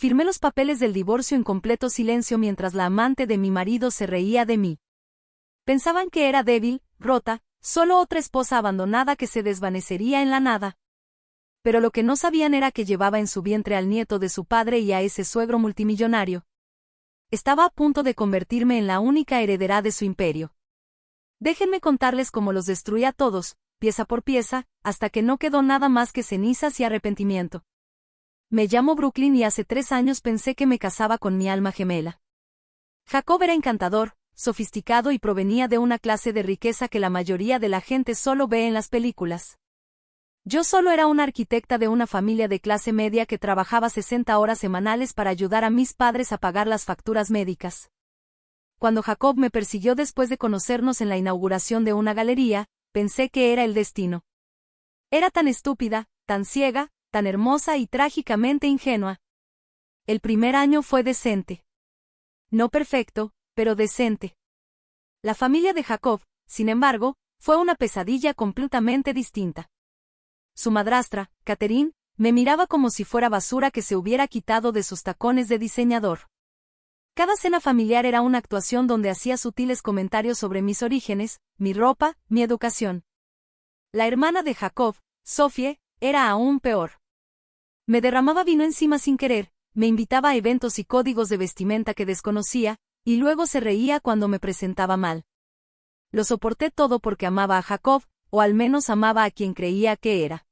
Firmé los papeles del divorcio en completo silencio mientras la amante de mi marido se reía de mí. Pensaban que era débil, rota, solo otra esposa abandonada que se desvanecería en la nada. Pero lo que no sabían era que llevaba en su vientre al nieto de su padre y a ese suegro multimillonario. Estaba a punto de convertirme en la única heredera de su imperio. Déjenme contarles cómo los destruí a todos, pieza por pieza, hasta que no quedó nada más que cenizas y arrepentimiento. Me llamo Brooklyn y hace 3 años pensé que me casaba con mi alma gemela. Jacob era encantador, sofisticado y provenía de una clase de riqueza que la mayoría de la gente solo ve en las películas. Yo solo era una arquitecta de una familia de clase media que trabajaba 60 horas semanales para ayudar a mis padres a pagar las facturas médicas. Cuando Jacob me persiguió después de conocernos en la inauguración de una galería, pensé que era el destino. Era tan estúpida, tan ciega, tan hermosa y trágicamente ingenua. El primer año fue decente. No perfecto, pero decente. La familia de Jacob, sin embargo, fue una pesadilla completamente distinta. Su madrastra, Catherine, me miraba como si fuera basura que se hubiera quitado de sus tacones de diseñador. Cada cena familiar era una actuación donde hacía sutiles comentarios sobre mis orígenes, mi ropa, mi educación. La hermana de Jacob, Sophie, era aún peor. Me derramaba vino encima sin querer, me invitaba a eventos y códigos de vestimenta que desconocía, y luego se reía cuando me presentaba mal. Lo soporté todo porque amaba a Jacob, o al menos amaba a quien creía que era.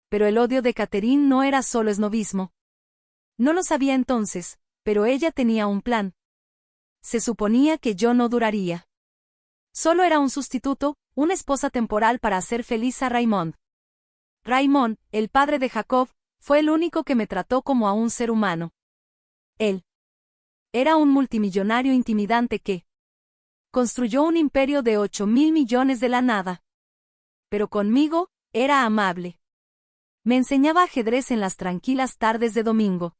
Pero el odio de Catherine no era solo esnobismo. No lo sabía entonces, pero ella tenía un plan. Se suponía que yo no duraría. Solo era un sustituto, una esposa temporal para hacer feliz a Raymond. Raymond, el padre de Jacob, fue el único que me trató como a un ser humano. Él era un multimillonario intimidante que construyó un imperio de 8.000 millones de la nada. Pero conmigo, era amable. Me enseñaba ajedrez en las tranquilas tardes de domingo.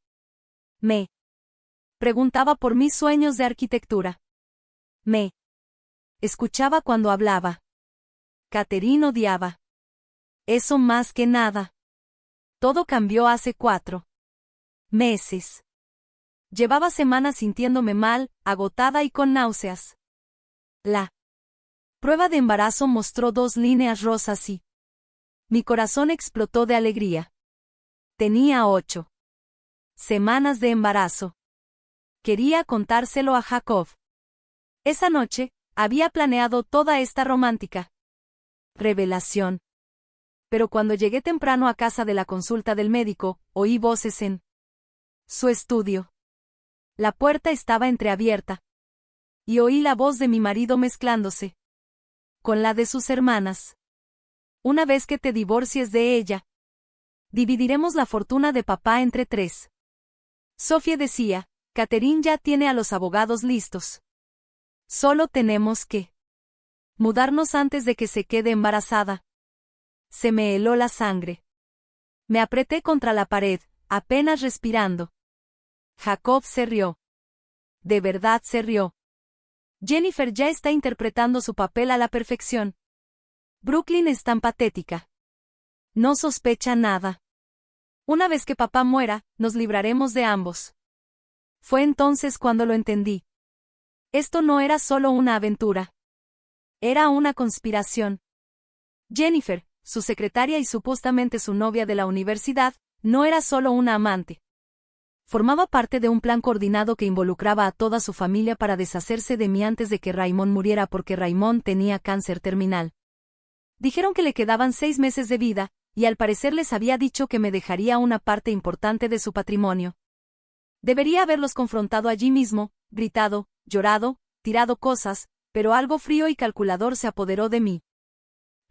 Me preguntaba por mis sueños de arquitectura. Me escuchaba cuando hablaba. Catherine odiaba eso más que nada. Todo cambió hace 4 meses. Llevaba semanas sintiéndome mal, agotada y con náuseas. La prueba de embarazo mostró 2 líneas rosas y mi corazón explotó de alegría. Tenía 8 semanas de embarazo. Quería contárselo a Jacob. Esa noche, había planeado toda esta romántica revelación. Pero cuando llegué temprano a casa de la consulta del médico, oí voces en su estudio. La puerta estaba entreabierta. Y oí la voz de mi marido mezclándose con la de sus hermanas. Una vez que te divorcies de ella, dividiremos la fortuna de papá entre 3. Sophie decía, Catherine ya tiene a los abogados listos. Solo tenemos que mudarnos antes de que se quede embarazada. Se me heló la sangre. Me apreté contra la pared, apenas respirando. Jacob se rió. De verdad se rió. Jennifer ya está interpretando su papel a la perfección. Brooklyn es tan patética. No sospecha nada. Una vez que papá muera, nos libraremos de ambos. Fue entonces cuando lo entendí. Esto no era solo una aventura. Era una conspiración. Jennifer, su secretaria y supuestamente su novia de la universidad, no era solo una amante. Formaba parte de un plan coordinado que involucraba a toda su familia para deshacerse de mí antes de que Raymond muriera porque Raymond tenía cáncer terminal. Dijeron que le quedaban 6 meses de vida, y al parecer les había dicho que me dejaría una parte importante de su patrimonio. Debería haberlos confrontado allí mismo, gritado, llorado, tirado cosas, pero algo frío y calculador se apoderó de mí.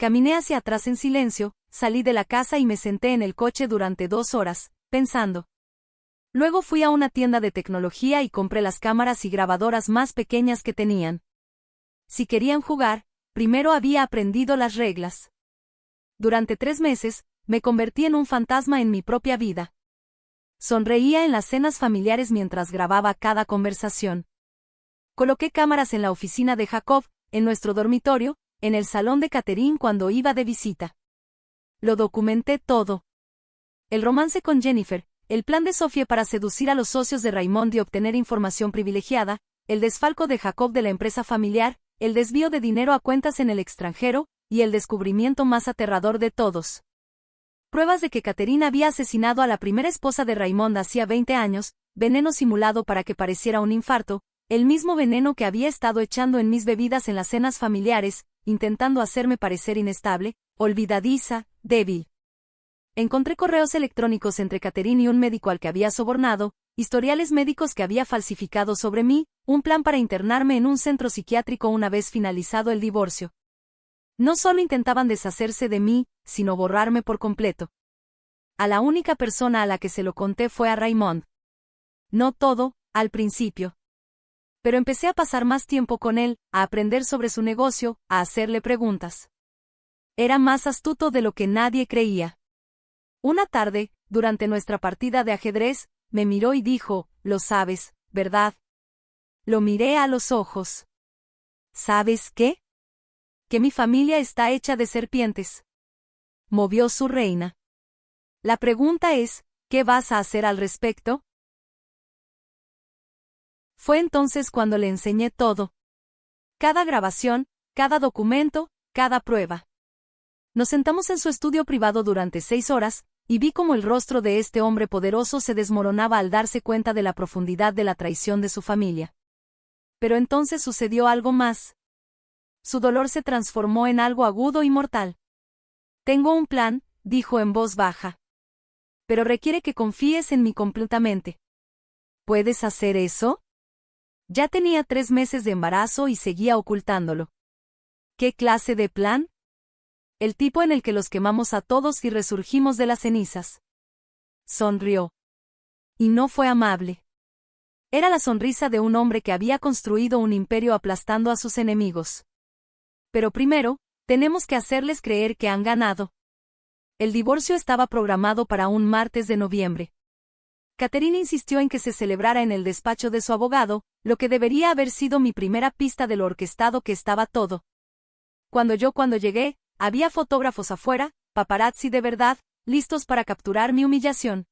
Caminé hacia atrás en silencio, salí de la casa y me senté en el coche durante 2 horas, pensando. Luego fui a una tienda de tecnología y compré las cámaras y grabadoras más pequeñas que tenían. Si querían jugar, primero había aprendido las reglas. Durante 3 meses, me convertí en un fantasma en mi propia vida. Sonreía en las cenas familiares mientras grababa cada conversación. Coloqué cámaras en la oficina de Jacob, en nuestro dormitorio, en el salón de Catherine cuando iba de visita. Lo documenté todo. El romance con Jennifer, el plan de Sophie para seducir a los socios de Raymond y obtener información privilegiada, el desfalco de Jacob de la empresa familiar, el desvío de dinero a cuentas en el extranjero, y el descubrimiento más aterrador de todos. Pruebas de que Catherine había asesinado a la primera esposa de Raymond hacía 20 años, veneno simulado para que pareciera un infarto, el mismo veneno que había estado echando en mis bebidas en las cenas familiares, intentando hacerme parecer inestable, olvidadiza, débil. Encontré correos electrónicos entre Catherine y un médico al que había sobornado, historiales médicos que había falsificado sobre mí, un plan para internarme en un centro psiquiátrico una vez finalizado el divorcio. No solo intentaban deshacerse de mí, sino borrarme por completo. A la única persona a la que se lo conté fue a Raymond. No todo, al principio. Pero empecé a pasar más tiempo con él, a aprender sobre su negocio, a hacerle preguntas. Era más astuto de lo que nadie creía. Una tarde, durante nuestra partida de ajedrez, me miró y dijo, «Lo sabes, ¿verdad?» Lo miré a los ojos. «¿Sabes qué? Que mi familia está hecha de serpientes». Movió su reina. La pregunta es, ¿qué vas a hacer al respecto? Fue entonces cuando le enseñé todo. Cada grabación, cada documento, cada prueba. Nos sentamos en su estudio privado durante 6 horas, y vi cómo el rostro de este hombre poderoso se desmoronaba al darse cuenta de la profundidad de la traición de su familia. Pero entonces sucedió algo más. Su dolor se transformó en algo agudo y mortal. «Tengo un plan», dijo en voz baja. «Pero requiere que confíes en mí completamente». «¿Puedes hacer eso?» Ya tenía 3 meses de embarazo y seguía ocultándolo. ¿Qué clase de plan? El tipo en el que los quemamos a todos y resurgimos de las cenizas. Sonrió. Y no fue amable. Era la sonrisa de un hombre que había construido un imperio aplastando a sus enemigos. Pero primero, tenemos que hacerles creer que han ganado. El divorcio estaba programado para un martes de noviembre. Catherine insistió en que se celebrara en el despacho de su abogado, lo que debería haber sido mi primera pista de lo orquestado que estaba todo. Cuando llegué, había fotógrafos afuera, paparazzi de verdad, listos para capturar mi humillación.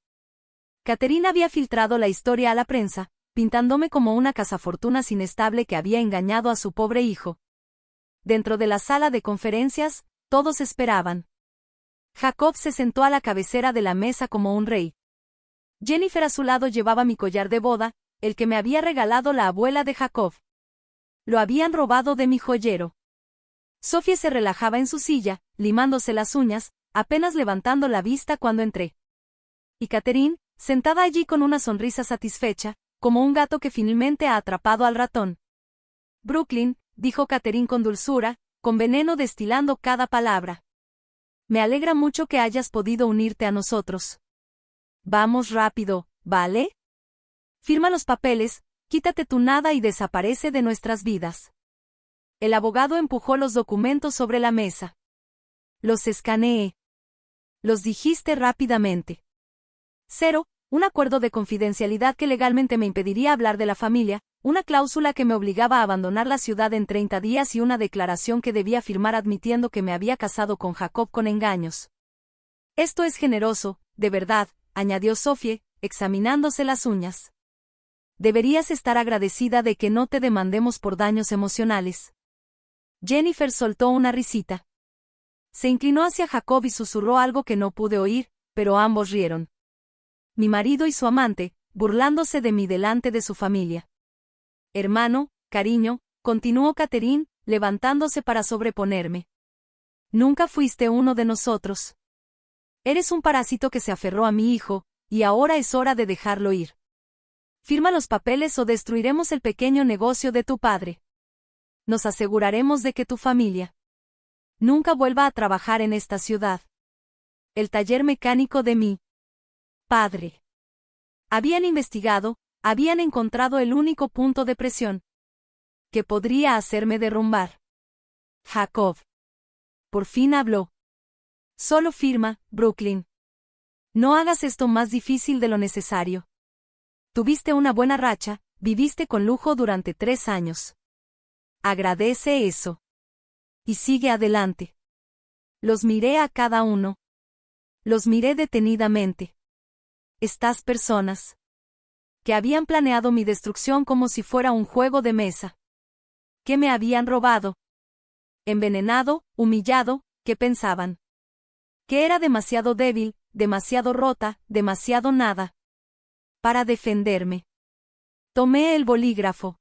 Catherine había filtrado la historia a la prensa, pintándome como una cazafortunas inestable que había engañado a su pobre hijo. Dentro de la sala de conferencias, todos esperaban. Jacob se sentó a la cabecera de la mesa como un rey. Jennifer a su lado llevaba mi collar de boda, el que me había regalado la abuela de Jacob. Lo habían robado de mi joyero. Sophie se relajaba en su silla, limándose las uñas, apenas levantando la vista cuando entré. Y Catherine, sentada allí con una sonrisa satisfecha, como un gato que finalmente ha atrapado al ratón. «Brooklyn», dijo Catherine con dulzura, con veneno destilando cada palabra. «Me alegra mucho que hayas podido unirte a nosotros. Vamos rápido, ¿vale? Firma los papeles, quítate tu nada y desaparece de nuestras vidas». El abogado empujó los documentos sobre la mesa. Los escaneé. Los dijiste rápidamente. 0. Un acuerdo de confidencialidad que legalmente me impediría hablar de la familia, una cláusula que me obligaba a abandonar la ciudad en 30 días y una declaración que debía firmar admitiendo que me había casado con Jacob con engaños. «Esto es generoso, de verdad», añadió Sophie, examinándose las uñas. «Deberías estar agradecida de que no te demandemos por daños emocionales». Jennifer soltó una risita. Se inclinó hacia Jacob y susurró algo que no pude oír, pero ambos rieron. Mi marido y su amante, burlándose de mí delante de su familia. «Hermano, cariño», continuó Catherine, levantándose para sobreponerme. «Nunca fuiste uno de nosotros. Eres un parásito que se aferró a mi hijo, y ahora es hora de dejarlo ir. Firma los papeles o destruiremos el pequeño negocio de tu padre. Nos aseguraremos de que tu familia nunca vuelva a trabajar en esta ciudad. El taller mecánico de mi padre». Habían investigado, habían encontrado el único punto de presión que podría hacerme derrumbar. Jacob. Por fin habló. «Solo firma, Brooklyn. No hagas esto más difícil de lo necesario. Tuviste una buena racha, viviste con lujo durante 3 años. Agradece eso. Y sigue adelante». Los miré a cada uno. Los miré detenidamente. Estas personas que habían planeado mi destrucción como si fuera un juego de mesa. Que me habían robado, envenenado, humillado, que pensaban que era demasiado débil, demasiado rota, demasiado nada para defenderme. Tomé el bolígrafo.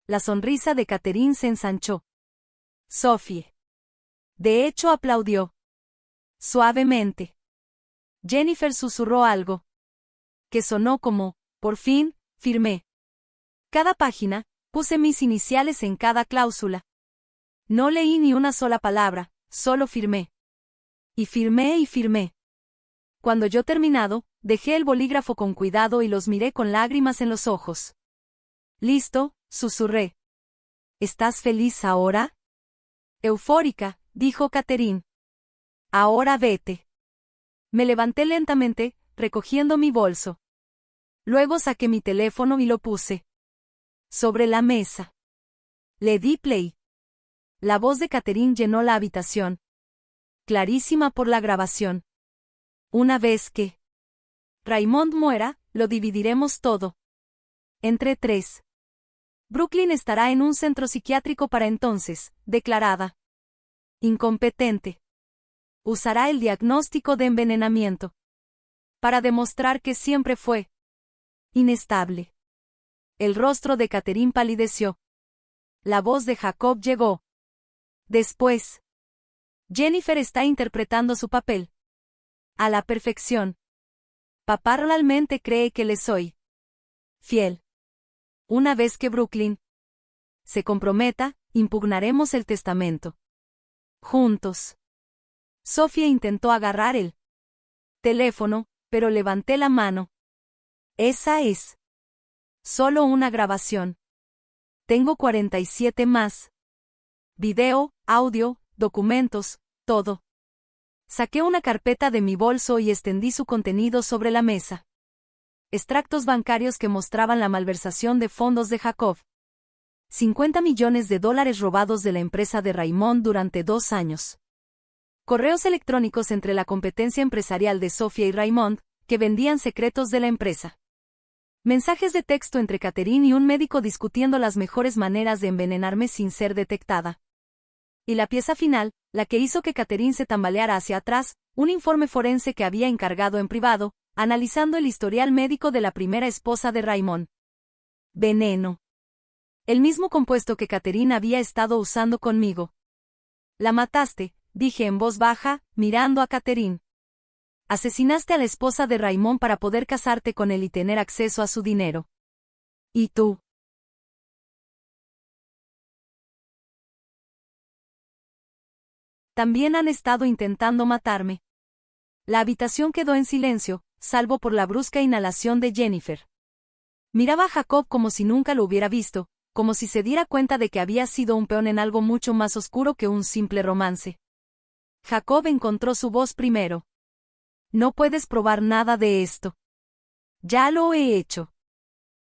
La sonrisa de Catherine se ensanchó. Sophie. De hecho, aplaudió. Suavemente. Jennifer susurró algo que sonó como, por fin, firmé. Cada página, puse mis iniciales en cada cláusula. No leí ni una sola palabra, solo firmé. Y firmé y firmé. Cuando yo terminado, dejé el bolígrafo con cuidado y los miré con lágrimas en los ojos. Listo, susurré. ¿Estás feliz ahora? Eufórica, dijo Catherine. Ahora vete. Me levanté lentamente, recogiendo mi bolso. Luego saqué mi teléfono y lo puse sobre la mesa. Le di play. La voz de Catherine llenó la habitación. Clarísima por la grabación. Una vez que Raymond muera, lo dividiremos todo. Entre 3. Brooklyn estará en un centro psiquiátrico para entonces, declarada incompetente. Usará el diagnóstico de envenenamiento para demostrar que siempre fue inestable. El rostro de Catherine palideció. La voz de Jacob llegó. Después. Jennifer está interpretando su papel a la perfección. Papá realmente cree que le soy fiel. Una vez que Brooklyn se comprometa, impugnaremos el testamento juntos. Sophie intentó agarrar el teléfono, pero levanté la mano. Esa es solo una grabación. Tengo 47 más. Video, audio, documentos, todo. Saqué una carpeta de mi bolso y extendí su contenido sobre la mesa. Extractos bancarios que mostraban la malversación de fondos de Jacob. $50 millones robados de la empresa de Raymond durante 2 años. Correos electrónicos entre la competencia empresarial de Sophie y Raymond, que vendían secretos de la empresa. Mensajes de texto entre Catherine y un médico discutiendo las mejores maneras de envenenarme sin ser detectada. Y la pieza final, la que hizo que Catherine se tambaleara hacia atrás, un informe forense que había encargado en privado, analizando el historial médico de la primera esposa de Raymond. Veneno. El mismo compuesto que Catherine había estado usando conmigo. La mataste, dije en voz baja, mirando a Catherine. Asesinaste a la esposa de Raymond para poder casarte con él y tener acceso a su dinero. ¿Y tú? También han estado intentando matarme. La habitación quedó en silencio, salvo por la brusca inhalación de Jennifer. Miraba a Jacob como si nunca lo hubiera visto, como si se diera cuenta de que había sido un peón en algo mucho más oscuro que un simple romance. Jacob encontró su voz primero. No puedes probar nada de esto. Ya lo he hecho.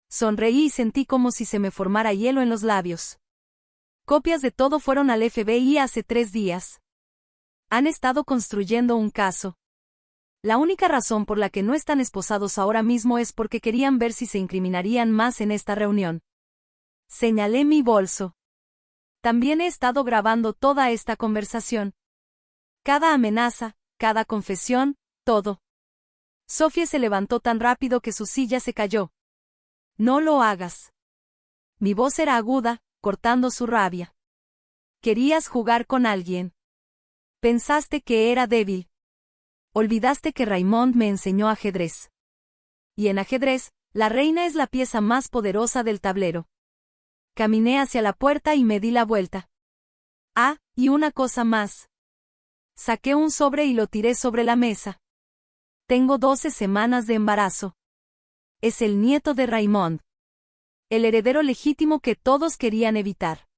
Sonreí y sentí como si se me formara hielo en los labios. Copias de todo fueron al FBI hace 3 días. Han estado construyendo un caso. La única razón por la que no están esposados ahora mismo es porque querían ver si se incriminarían más en esta reunión. Señalé mi bolso. También he estado grabando toda esta conversación. Cada amenaza, cada confesión, todo. Sophie se levantó tan rápido que su silla se cayó. No lo hagas. Mi voz era aguda, cortando su rabia. Querías jugar con alguien. Pensaste que era débil. Olvidaste que Raymond me enseñó ajedrez. Y en ajedrez, la reina es la pieza más poderosa del tablero. Caminé hacia la puerta y me di la vuelta. Ah, y una cosa más. Saqué un sobre y lo tiré sobre la mesa. Tengo 12 semanas de embarazo. Es el nieto de Raymond. El heredero legítimo que todos querían evitar.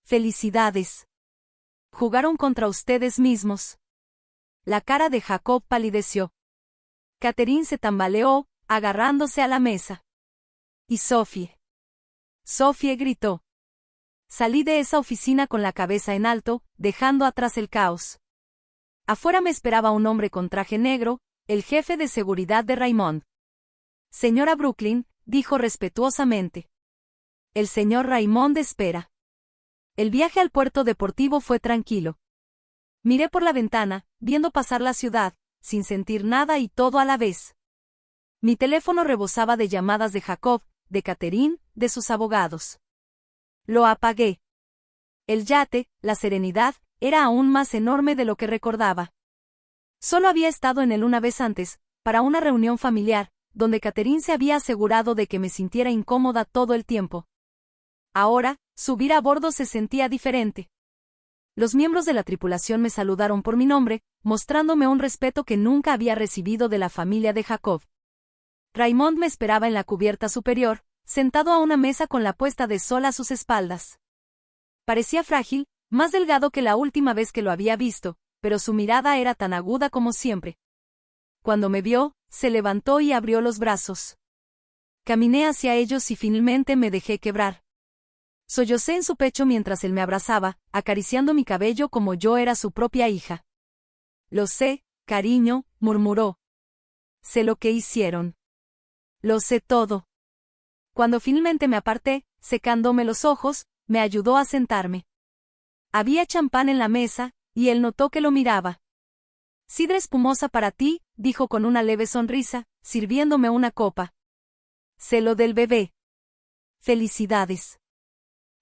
Felicidades. Jugaron contra ustedes mismos. La cara de Jacob palideció. Catherine se tambaleó, agarrándose a la mesa. ¿Y Sophie? Sophie gritó. Salí de esa oficina con la cabeza en alto, dejando atrás el caos. Afuera me esperaba un hombre con traje negro, el jefe de seguridad de Raymond. Señora Brooklyn, dijo respetuosamente. El señor Raymond espera. El viaje al puerto deportivo fue tranquilo. Miré por la ventana, viendo pasar la ciudad, sin sentir nada y todo a la vez. Mi teléfono rebosaba de llamadas de Jacob, de Catherine, de sus abogados. Lo apagué. El yate, la Serenidad, era aún más enorme de lo que recordaba. Solo había estado en él una vez antes, para una reunión familiar, donde Catherine se había asegurado de que me sintiera incómoda todo el tiempo. Ahora, subir a bordo se sentía diferente. Los miembros de la tripulación me saludaron por mi nombre, mostrándome un respeto que nunca había recibido de la familia de Jacob. Raymond me esperaba en la cubierta superior, sentado a una mesa con la puesta de sol a sus espaldas. Parecía frágil, más delgado que la última vez que lo había visto, pero su mirada era tan aguda como siempre. Cuando me vio, se levantó y abrió los brazos. Caminé hacia ellos y finalmente me dejé quebrar. Sollocé en su pecho mientras él me abrazaba, acariciando mi cabello como yo era su propia hija. Lo sé, cariño, murmuró. Sé lo que hicieron. Lo sé todo. Cuando finalmente me aparté, secándome los ojos, me ayudó a sentarme. Había champán en la mesa, y él notó que lo miraba. Sidra espumosa para ti, dijo con una leve sonrisa, sirviéndome una copa. Sé lo del bebé. Felicidades.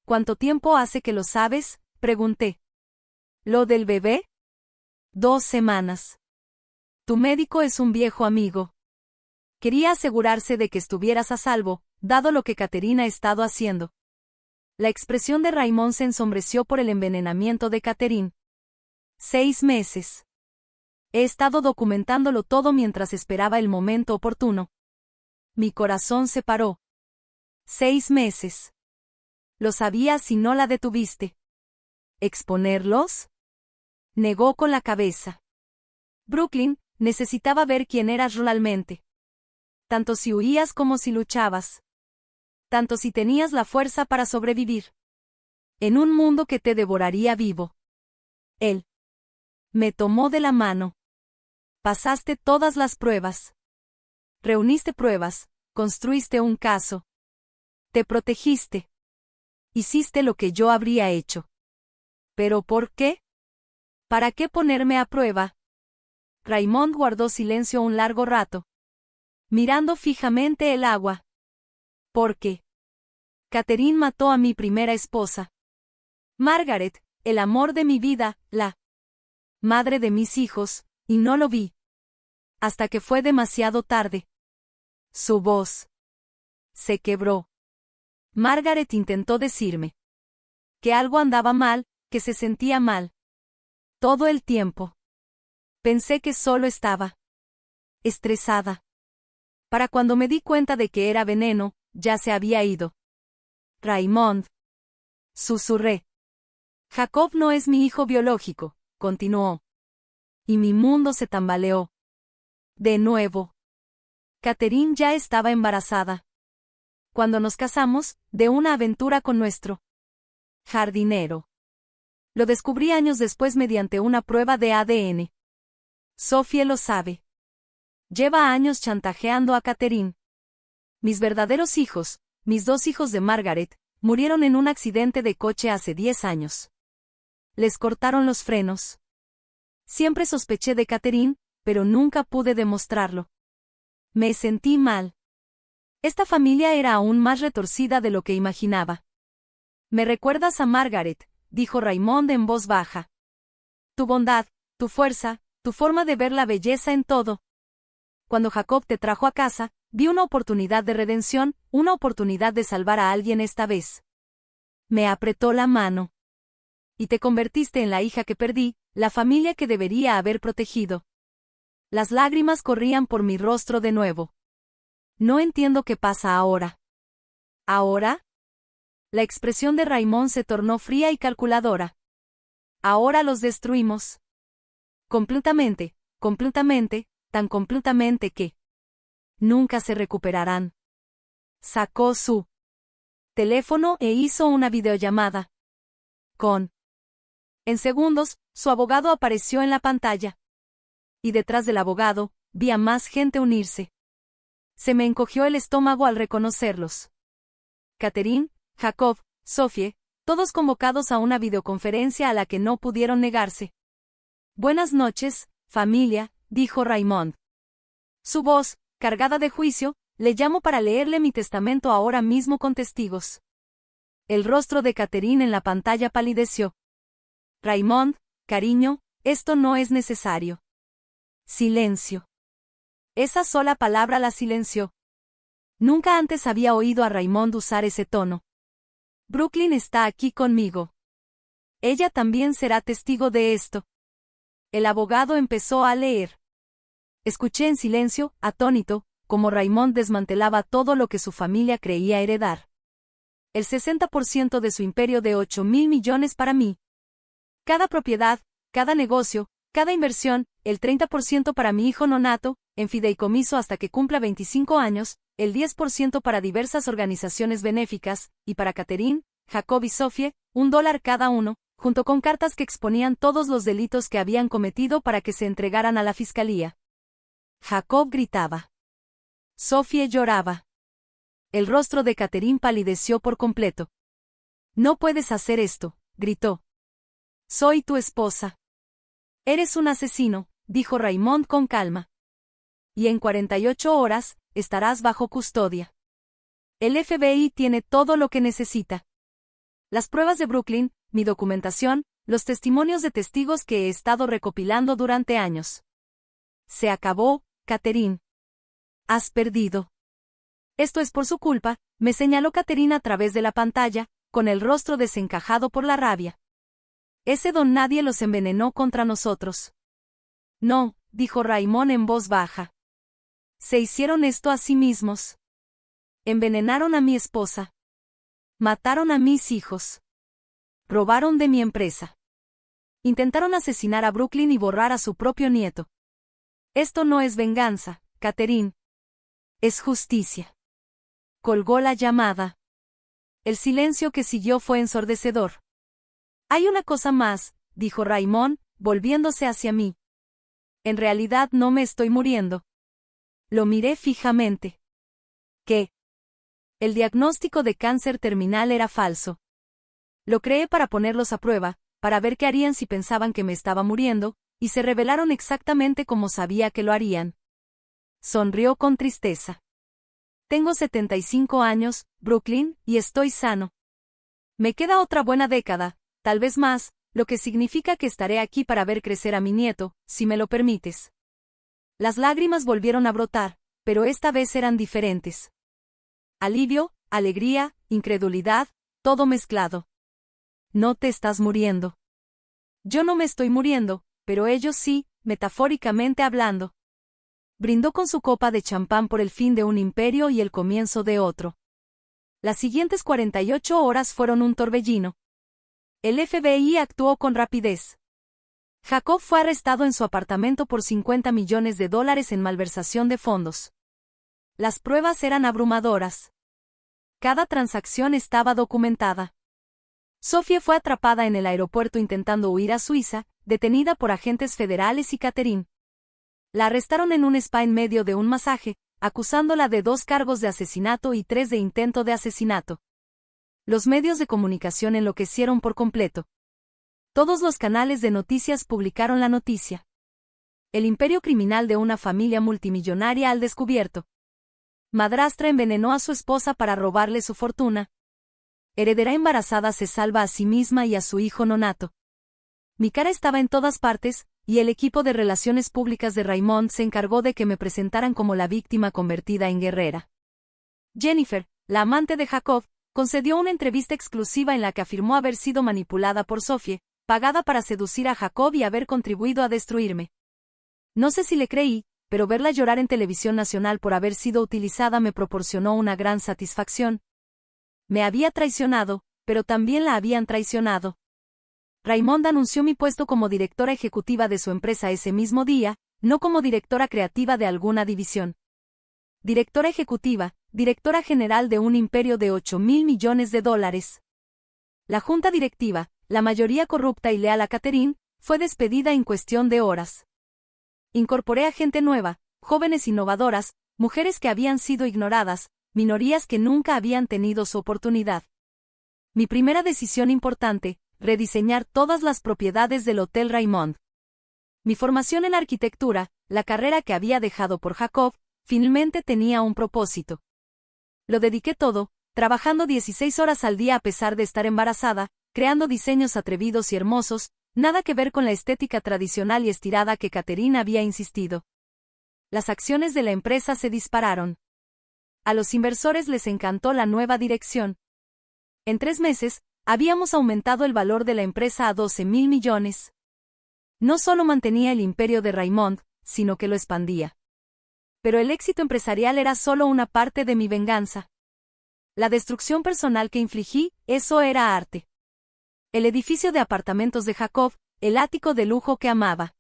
¿Cuánto tiempo hace que lo sabes?, pregunté. ¿Lo del bebé? 2 semanas. Tu médico es un viejo amigo. Quería asegurarse de que estuvieras a salvo, dado lo que Catherine ha estado haciendo. La expresión de Raymond se ensombreció por el envenenamiento de Catherine. 6 meses. He estado documentándolo todo mientras esperaba el momento oportuno. Mi corazón se paró. 6 meses. Lo sabías si no la detuviste. ¿Exponerlos? Negó con la cabeza. Brooklyn, necesitaba ver quién eras realmente. Tanto si huías como si luchabas. Tanto si tenías la fuerza para sobrevivir. En un mundo que te devoraría vivo. Él me tomó de la mano. Pasaste todas las pruebas. Reuniste pruebas, construiste un caso. Te protegiste. Hiciste lo que yo habría hecho. ¿Pero por qué? ¿Para qué ponerme a prueba? Raymond guardó silencio un largo rato, mirando fijamente el agua. ¿Por qué? Catherine mató a mi primera esposa. Margaret, el amor de mi vida, la madre de mis hijos, y no lo vi. Hasta que fue demasiado tarde. Su voz se quebró. Margaret intentó decirme que algo andaba mal, que se sentía mal. Todo el tiempo. Pensé que solo estaba estresada. Para cuando me di cuenta de que era veneno, ya se había ido. Raymond. Susurré. Jacob no es mi hijo biológico, continuó. Y mi mundo se tambaleó. De nuevo. Catherine ya estaba embarazada. Cuando nos casamos, de una aventura con nuestro jardinero. Lo descubrí años después mediante una prueba de ADN. Sophie lo sabe. Lleva años chantajeando a Catherine. Mis verdaderos hijos, mis 2 hijos de Margaret, murieron en un accidente de coche hace 10 años. Les cortaron los frenos. Siempre sospeché de Catherine, pero nunca pude demostrarlo. Me sentí mal. Esta familia era aún más retorcida de lo que imaginaba. «Me recuerdas a Margaret», dijo Raymond en voz baja. «Tu bondad, tu fuerza, tu forma de ver la belleza en todo. Cuando Jacob te trajo a casa, vi una oportunidad de redención, una oportunidad de salvar a alguien esta vez. Me apretó la mano. Y te convertiste en la hija que perdí, la familia que debería haber protegido». Las lágrimas corrían por mi rostro de nuevo. No entiendo qué pasa ahora. ¿Ahora? La expresión de Raymond se tornó fría y calculadora. Ahora los destruimos. Completamente, tan completamente que nunca se recuperarán. Sacó su teléfono e hizo una videollamada. En segundos, su abogado apareció en la pantalla. Y detrás del abogado, vi a más gente unirse. Se me encogió el estómago al reconocerlos. Catherine, Jacob, Sophie, todos convocados a una videoconferencia a la que no pudieron negarse. Buenas noches, familia, dijo Raymond. Su voz, cargada de juicio, le llamo para leerle mi testamento ahora mismo con testigos. El rostro de Catherine en la pantalla palideció. Raymond, cariño, esto no es necesario. Silencio. Esa sola palabra la silenció. Nunca antes había oído a Raymond usar ese tono. Brooklyn está aquí conmigo. Ella también será testigo de esto. El abogado empezó a leer. Escuché en silencio, atónito, como Raymond desmantelaba todo lo que su familia creía heredar. El 60% de su imperio de 8.000 millones para mí. Cada propiedad, cada negocio, cada inversión, el 30% para mi hijo nonato, en fideicomiso hasta que cumpla 25 años, el 10% para diversas organizaciones benéficas, y para Catherine, Jacob y Sophie, $1 cada uno, junto con cartas que exponían todos los delitos que habían cometido para que se entregaran a la fiscalía. Jacob gritaba. Sophie lloraba. El rostro de Catherine palideció por completo. No puedes hacer esto, gritó. Soy tu esposa. Eres un asesino, dijo Raymond con calma. Y en 48 horas, estarás bajo custodia. El FBI tiene todo lo que necesita. Las pruebas de Brooklyn, mi documentación, los testimonios de testigos que he estado recopilando durante años. Se acabó, Catherine. Has perdido. Esto es por su culpa, me señaló Catherine a través de la pantalla, con el rostro desencajado por la rabia. Ese don nadie los envenenó contra nosotros. No, dijo Raymond en voz baja. Se hicieron esto a sí mismos. Envenenaron a mi esposa. Mataron a mis hijos. Robaron de mi empresa. Intentaron asesinar a Brooklyn y borrar a su propio nieto. Esto no es venganza, Catherine. Es justicia. Colgó la llamada. El silencio que siguió fue ensordecedor. Hay una cosa más, dijo Raymond, volviéndose hacia mí. En realidad no me estoy muriendo. Lo miré fijamente. ¿Qué? El diagnóstico de cáncer terminal era falso. Lo creé para ponerlos a prueba, para ver qué harían si pensaban que me estaba muriendo, y se revelaron exactamente como sabía que lo harían. Sonrió con tristeza. Tengo 75 años, Brooklyn, y estoy sano. Me queda otra buena década, tal vez más, lo que significa que estaré aquí para ver crecer a mi nieto, si me lo permites. Las lágrimas volvieron a brotar, pero esta vez eran diferentes. Alivio, alegría, incredulidad, todo mezclado. No te estás muriendo. Yo no me estoy muriendo, pero ellos sí, metafóricamente hablando. Brindó con su copa de champán por el fin de un imperio y el comienzo de otro. Las siguientes 48 horas fueron un torbellino. El FBI actuó con rapidez. Jacob fue arrestado en su apartamento por $50 millones en malversación de fondos. Las pruebas eran abrumadoras. Cada transacción estaba documentada. Sophie fue atrapada en el aeropuerto intentando huir a Suiza, detenida por agentes federales y Catherine. La arrestaron en un spa en medio de un masaje, acusándola de 2 cargos de asesinato y 3 de intento de asesinato. Los medios de comunicación enloquecieron por completo. Todos los canales de noticias publicaron la noticia. El imperio criminal de una familia multimillonaria al descubierto. Madrastra envenenó a su esposa para robarle su fortuna. Heredera embarazada se salva a sí misma y a su hijo nonato. Mi cara estaba en todas partes, y el equipo de relaciones públicas de Raymond se encargó de que me presentaran como la víctima convertida en guerrera. Jennifer, la amante de Jacob, concedió una entrevista exclusiva en la que afirmó haber sido manipulada por Sophie, pagada para seducir a Jacob y haber contribuido a destruirme. No sé si le creí, pero verla llorar en televisión nacional por haber sido utilizada me proporcionó una gran satisfacción. Me había traicionado, pero también la habían traicionado. Raymond anunció mi puesto como directora ejecutiva de su empresa ese mismo día, no como directora creativa de alguna división. Directora ejecutiva, directora general de un imperio de $8.000 millones. La junta directiva, la mayoría corrupta y leal a Catherine, fue despedida en cuestión de horas. Incorporé a gente nueva, jóvenes innovadoras, mujeres que habían sido ignoradas, minorías que nunca habían tenido su oportunidad. Mi primera decisión importante, rediseñar todas las propiedades del Hotel Raymond. Mi formación en arquitectura, la carrera que había dejado por Jacob, finalmente tenía un propósito. Lo dediqué todo, trabajando 16 horas al día a pesar de estar embarazada, creando diseños atrevidos y hermosos, nada que ver con la estética tradicional y estirada que Catherine había insistido. Las acciones de la empresa se dispararon. A los inversores les encantó la nueva dirección. En 3 meses, habíamos aumentado el valor de la empresa a 12.000 millones. No solo mantenía el imperio de Raymond, sino que lo expandía. Pero el éxito empresarial era solo una parte de mi venganza. La destrucción personal que infligí, eso era arte. El edificio de apartamentos de Jacob, el ático de lujo que amaba.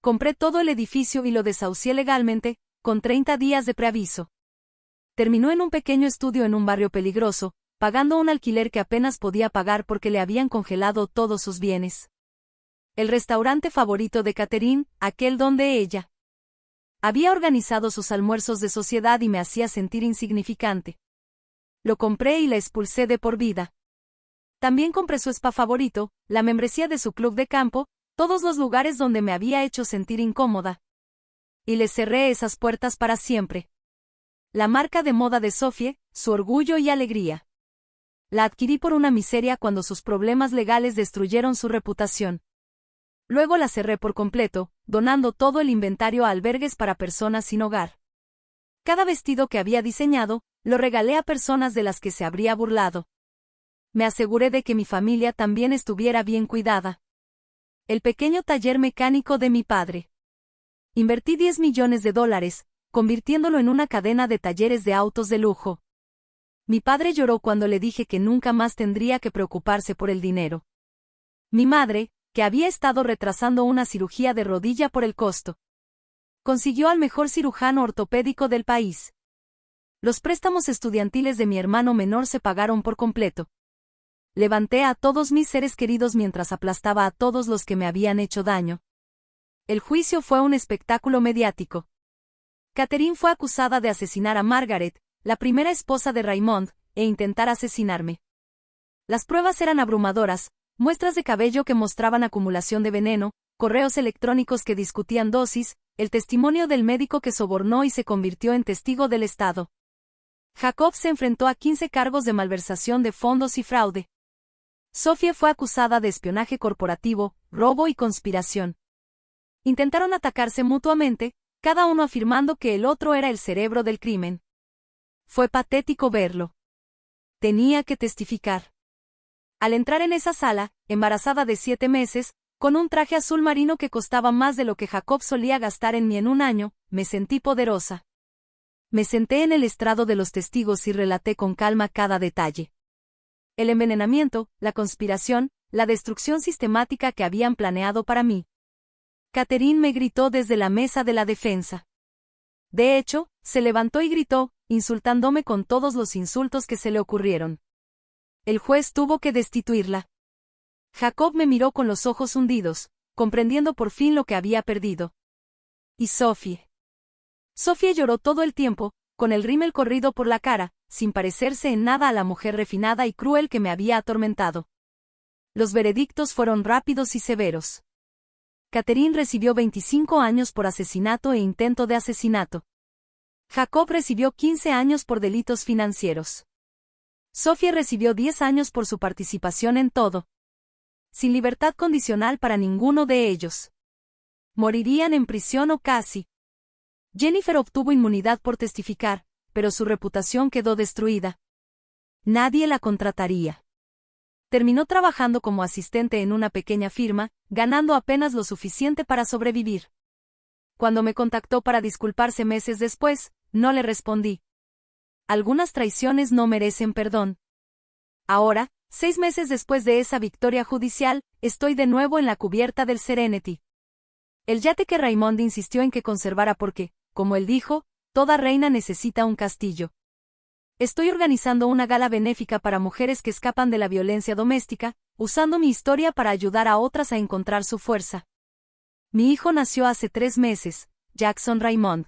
Compré todo el edificio y lo desahucié legalmente, con 30 días de preaviso. Terminó en un pequeño estudio en un barrio peligroso, pagando un alquiler que apenas podía pagar porque le habían congelado todos sus bienes. El restaurante favorito de Catherine, aquel donde ella había organizado sus almuerzos de sociedad y me hacía sentir insignificante. Lo compré y la expulsé de por vida. También compré su spa favorito, la membresía de su club de campo, todos los lugares donde me había hecho sentir incómoda. Y le cerré esas puertas para siempre. La marca de moda de Sophie, su orgullo y alegría. La adquirí por una miseria cuando sus problemas legales destruyeron su reputación. Luego la cerré por completo, donando todo el inventario a albergues para personas sin hogar. Cada vestido que había diseñado, lo regalé a personas de las que se habría burlado. Me aseguré de que mi familia también estuviera bien cuidada. El pequeño taller mecánico de mi padre. Invertí $10 millones, convirtiéndolo en una cadena de talleres de autos de lujo. Mi padre lloró cuando le dije que nunca más tendría que preocuparse por el dinero. Mi madre, que había estado retrasando una cirugía de rodilla por el costo, consiguió al mejor cirujano ortopédico del país. Los préstamos estudiantiles de mi hermano menor se pagaron por completo. Levanté a todos mis seres queridos mientras aplastaba a todos los que me habían hecho daño. El juicio fue un espectáculo mediático. Catherine fue acusada de asesinar a Margaret, la primera esposa de Raymond, e intentar asesinarme. Las pruebas eran abrumadoras, muestras de cabello que mostraban acumulación de veneno, correos electrónicos que discutían dosis, el testimonio del médico que sobornó y se convirtió en testigo del Estado. Jacob se enfrentó a 15 cargos de malversación de fondos y fraude. Sophie fue acusada de espionaje corporativo, robo y conspiración. Intentaron atacarse mutuamente, cada uno afirmando que el otro era el cerebro del crimen. Fue patético verlo. Tenía que testificar. Al entrar en esa sala, embarazada de 7 meses, con un traje azul marino que costaba más de lo que Jacob solía gastar en mí en un año, me sentí poderosa. Me senté en el estrado de los testigos y relaté con calma cada detalle. El envenenamiento, la conspiración, la destrucción sistemática que habían planeado para mí. Catherine me gritó desde la mesa de la defensa. De hecho, se levantó y gritó, insultándome con todos los insultos que se le ocurrieron. El juez tuvo que destituirla. Jacob me miró con los ojos hundidos, comprendiendo por fin lo que había perdido. ¿Y Sophie? Sophie lloró todo el tiempo, con el rímel corrido por la cara, sin parecerse en nada a la mujer refinada y cruel que me había atormentado. Los veredictos fueron rápidos y severos. Catherine recibió 25 años por asesinato e intento de asesinato. Jacob recibió 15 años por delitos financieros. Sophie recibió 10 años por su participación en todo. Sin libertad condicional para ninguno de ellos. Morirían en prisión o casi. Jennifer obtuvo inmunidad por testificar, pero su reputación quedó destruida. Nadie la contrataría. Terminó trabajando como asistente en una pequeña firma, ganando apenas lo suficiente para sobrevivir. Cuando me contactó para disculparse meses después, no le respondí. Algunas traiciones no merecen perdón. Ahora, 6 meses después de esa victoria judicial, estoy de nuevo en la cubierta del Serenity. El yate que Raymond insistió en que conservara porque, como él dijo, toda reina necesita un castillo. Estoy organizando una gala benéfica para mujeres que escapan de la violencia doméstica, usando mi historia para ayudar a otras a encontrar su fuerza. Mi hijo nació hace 3 meses, Jackson Raymond.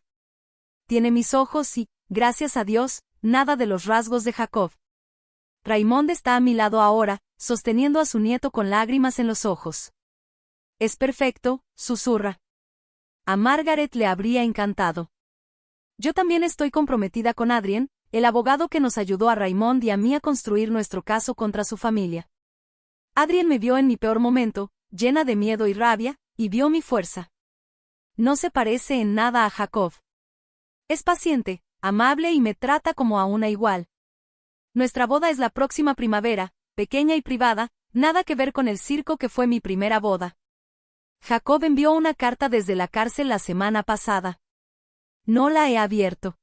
tiene mis ojos y, gracias a Dios, nada de los rasgos de Jacob. Raymond está a mi lado ahora, sosteniendo a su nieto con lágrimas en los ojos. Es perfecto, susurra. A Margaret le habría encantado. Yo también estoy comprometida con Adrien, el abogado que nos ayudó a Raymond y a mí a construir nuestro caso contra su familia. Adrien me vio en mi peor momento, llena de miedo y rabia, y vio mi fuerza. No se parece en nada a Jacob. Es paciente, amable y me trata como a una igual. Nuestra boda es la próxima primavera, pequeña y privada, nada que ver con el circo que fue mi primera boda. Jacob envió una carta desde la cárcel la semana pasada. No la he abierto.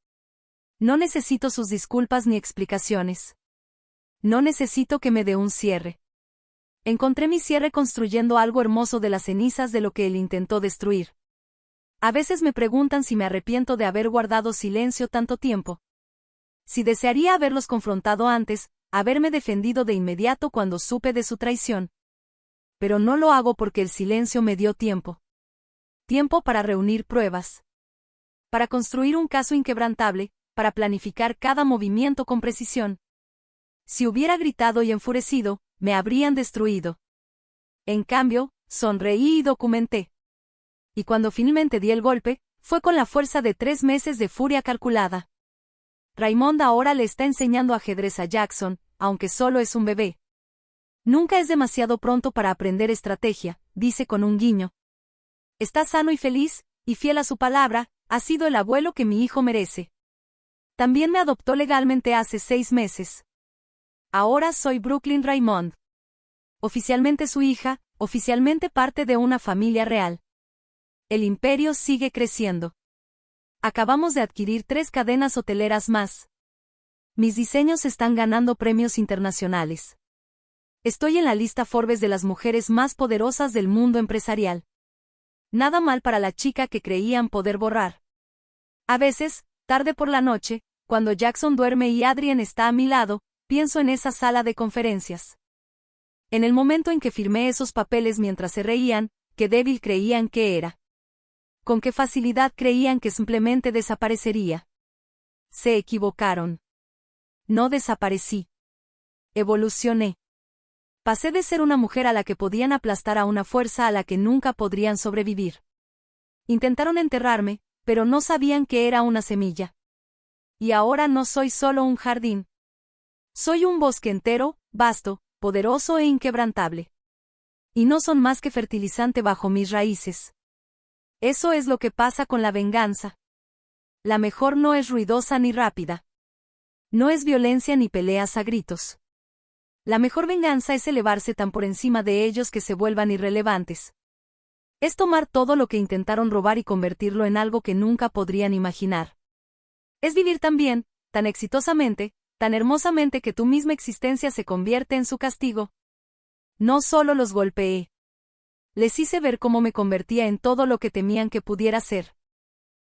No necesito sus disculpas ni explicaciones. No necesito que me dé un cierre. Encontré mi cierre construyendo algo hermoso de las cenizas de lo que él intentó destruir. A veces me preguntan si me arrepiento de haber guardado silencio tanto tiempo. Si desearía haberlos confrontado antes, haberme defendido de inmediato cuando supe de su traición. Pero no lo hago porque el silencio me dio tiempo. Tiempo para reunir pruebas. Para construir un caso inquebrantable, para planificar cada movimiento con precisión. Si hubiera gritado y enfurecido, me habrían destruido. En cambio, sonreí y documenté. Y cuando finalmente di el golpe, fue con la fuerza de 3 meses de furia calculada. Raymond ahora le está enseñando ajedrez a Jackson, aunque solo es un bebé. Nunca es demasiado pronto para aprender estrategia, dice con un guiño. Está sano y feliz, y fiel a su palabra, ha sido el abuelo que mi hijo merece. También me adoptó legalmente hace 6 meses. Ahora soy Brooklyn Raymond. Oficialmente su hija, oficialmente parte de una familia real. El imperio sigue creciendo. Acabamos de adquirir 3 cadenas hoteleras más. Mis diseños están ganando premios internacionales. Estoy en la lista Forbes de las mujeres más poderosas del mundo empresarial. Nada mal para la chica que creían poder borrar. A veces, tarde por la noche, cuando Jackson duerme y Adrien está a mi lado, pienso en esa sala de conferencias. En el momento en que firmé esos papeles mientras se reían, qué débil creían que era. Con qué facilidad creían que simplemente desaparecería. Se equivocaron. No desaparecí. Evolucioné. Pasé de ser una mujer a la que podían aplastar a una fuerza a la que nunca podrían sobrevivir. Intentaron enterrarme, pero no sabían que era una semilla. Y ahora no soy solo un jardín. Soy un bosque entero, vasto, poderoso e inquebrantable. Y no son más que fertilizante bajo mis raíces. Eso es lo que pasa con la venganza. La mejor no es ruidosa ni rápida. No es violencia ni peleas a gritos. La mejor venganza es elevarse tan por encima de ellos que se vuelvan irrelevantes. Es tomar todo lo que intentaron robar y convertirlo en algo que nunca podrían imaginar. Es vivir tan bien, tan exitosamente, tan hermosamente que tu misma existencia se convierte en su castigo. No solo los golpeé. Les hice ver cómo me convertía en todo lo que temían que pudiera ser.